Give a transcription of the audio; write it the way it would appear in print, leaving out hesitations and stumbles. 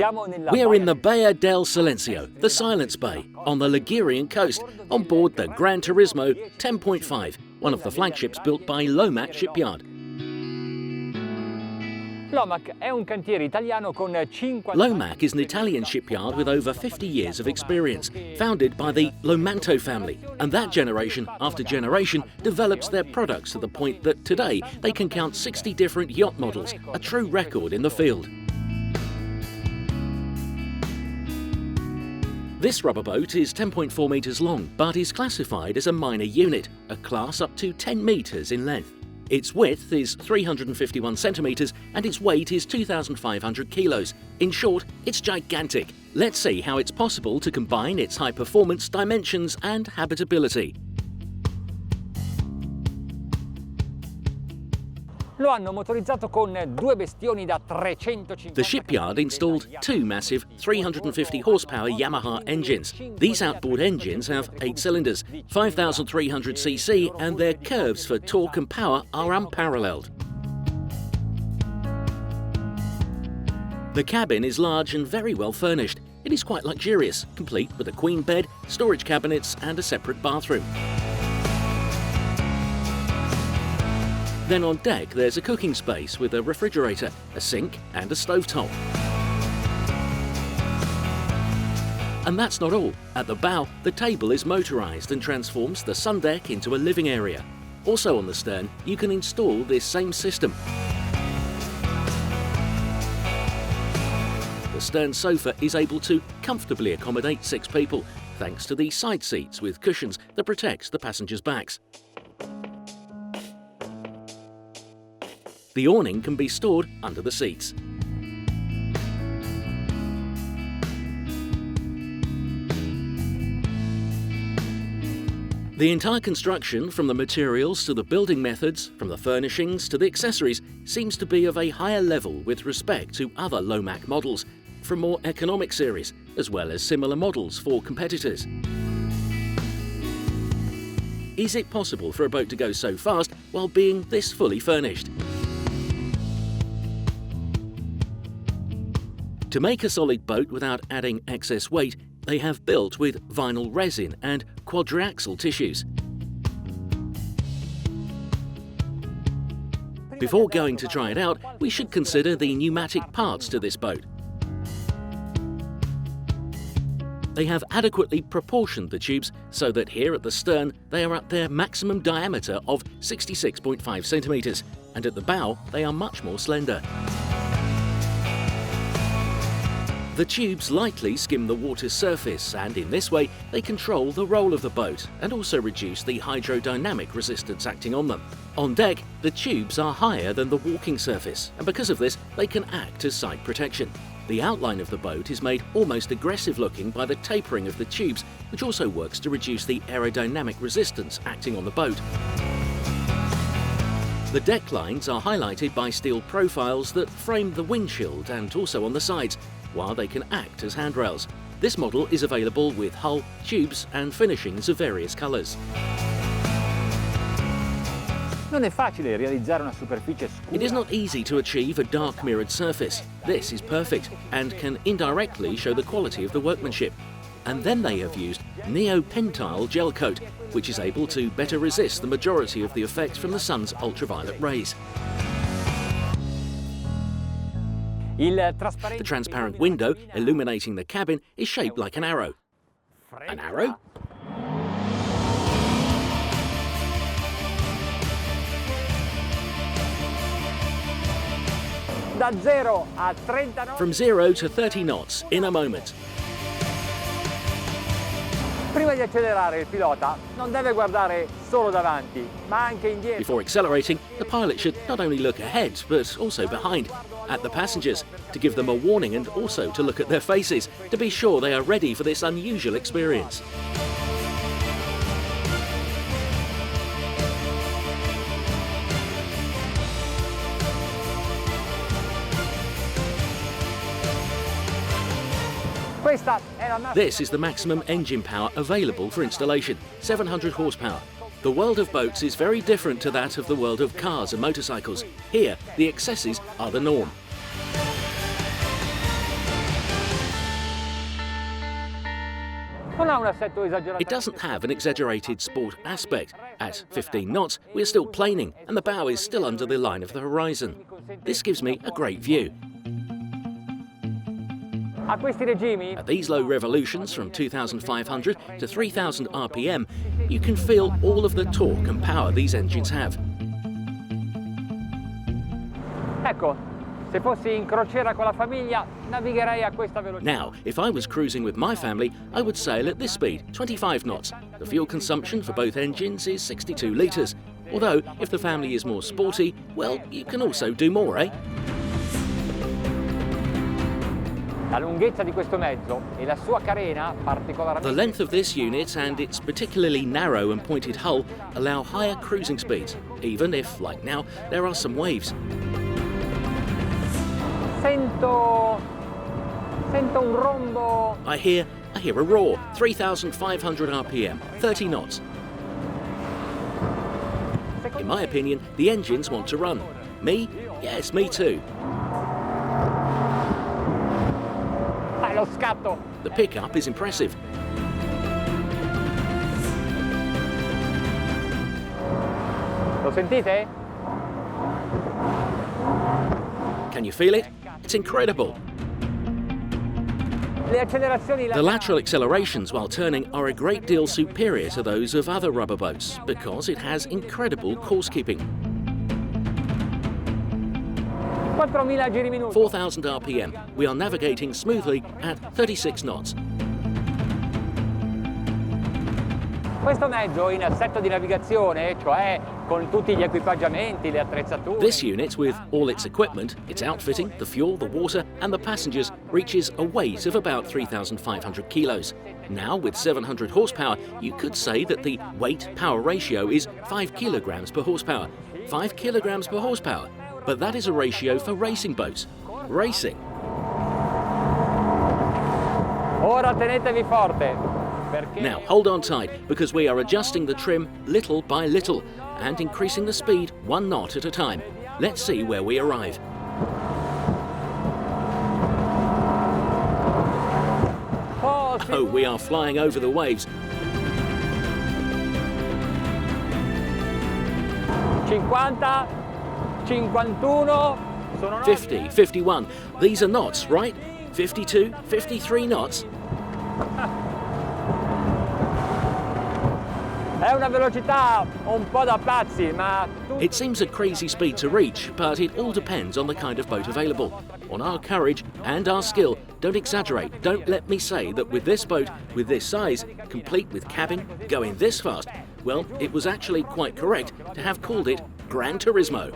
We are in the Baía del Silencio, the Silence Bay, on the Ligurian coast, on board the Gran Turismo 10.5, one of the flagships built by LOMAC shipyard. LOMAC is an Italian shipyard with over 50 years of experience, founded by the Lomanto family, and that generation after generation develops their products to the point that today they can count 60 different yacht models, a true record in the field. This rubber boat is 10.4 metres long, but is classified as a minor unit, a class up to 10 metres in length. Its width is 351 centimetres and its weight is 2,500 kilos. In short, it's gigantic. Let's see how it's possible to combine its high performance, dimensions and habitability. The shipyard installed two massive 350 horsepower Yamaha engines. These outboard engines have 8 cylinders, 5,300 cc, and their curves for torque and power are unparalleled. The cabin is large and very well furnished. It is quite luxurious, complete with a queen bed, storage cabinets and a separate bathroom. Then on deck there's a cooking space with a refrigerator, a sink and a stovetop. And that's not all. At the bow, the table is motorised and transforms the sun deck into a living area. Also on the stern, you can install this same system. The stern sofa is able to comfortably accommodate 6 people, thanks to the side seats with cushions that protects the passengers' backs. The awning can be stored under the seats. The entire construction, from the materials to the building methods, from the furnishings to the accessories, seems to be of a higher level with respect to other LOMAC models from more economic series, as well as similar models for competitors. Is it possible for a boat to go so fast while being this fully furnished? To make a solid boat without adding excess weight, they have built with vinyl resin and quadriaxle tissues. Before going to try it out, we should consider the pneumatic parts to this boat. They have adequately proportioned the tubes so that here at the stern they are at their maximum diameter of 66.5 centimetres, and at the bow they are much more slender. The tubes lightly skim the water's surface, and in this way they control the roll of the boat and also reduce the hydrodynamic resistance acting on them. On deck, the tubes are higher than the walking surface, and because of this they can act as side protection. The outline of the boat is made almost aggressive looking by the tapering of the tubes, which also works to reduce the aerodynamic resistance acting on the boat. The deck lines are highlighted by steel profiles that frame the windshield and also on the sides, while they can act as handrails. This model is available with hull, tubes and finishings of various colours. It is not easy to achieve a dark mirrored surface. This is perfect and can indirectly show the quality of the workmanship. And then they have used neopentile gel coat, which is able to better resist the majority of the effects from the sun's ultraviolet rays. The transparent window illuminating the cabin is shaped like an arrow. An arrow? From 0 to 30 knots in a moment. Before accelerating, the pilot should not only look ahead, but also behind, at the passengers, to give them a warning and also to look at their faces, to be sure they are ready for this unusual experience. This is the maximum engine power available for installation, 700 horsepower. The world of boats is very different to that of the world of cars and motorcycles. Here, the excesses are the norm. It doesn't have an exaggerated sport aspect. At 15 knots, we're still planing and the bow is still under the line of the horizon. This gives me a great view. At these low revolutions from 2,500 to 3,000 RPM, you can feel all of the torque and power these engines have. Now, if I was cruising with my family, I would sail at this speed, 25 knots. The fuel consumption for both engines is 62 litres. Although, if the family is more sporty, well, you can also do more, eh? The length of this unit and its particularly narrow and pointed hull allow higher cruising speeds, even if, like now, there are some waves. I hear a roar, 3,500 RPM, 30 knots. In my opinion, the engines want to run. Me? Yes, me too. The pickup is impressive. Lo sentite? Can you feel it? It's incredible. The lateral accelerations while turning are a great deal superior to those of other rubber boats because it has incredible course keeping. 4,000 RPM. We are navigating smoothly at 36 knots. This unit, with all its equipment, its outfitting, the fuel, the water and the passengers, reaches a weight of about 3,500 kilos. Now, with 700 horsepower, you could say that the weight-power ratio is 5 kilograms per horsepower. 5 kilograms per horsepower. But that is a ratio for racing boats. Racing. Now, hold on tight, because we are adjusting the trim little by little and increasing the speed 1 knot at a time. Let's see where we arrive. Oh, we are flying over the waves. 50, 51. These are knots, right? 52, 53 knots. It seems a crazy speed to reach, but it all depends on the kind of boat available. On our courage and our skill. Don't exaggerate. Don't let me say that with this boat, with this size, complete with cabin, going this fast, well, it was actually quite correct to have called it Gran Turismo.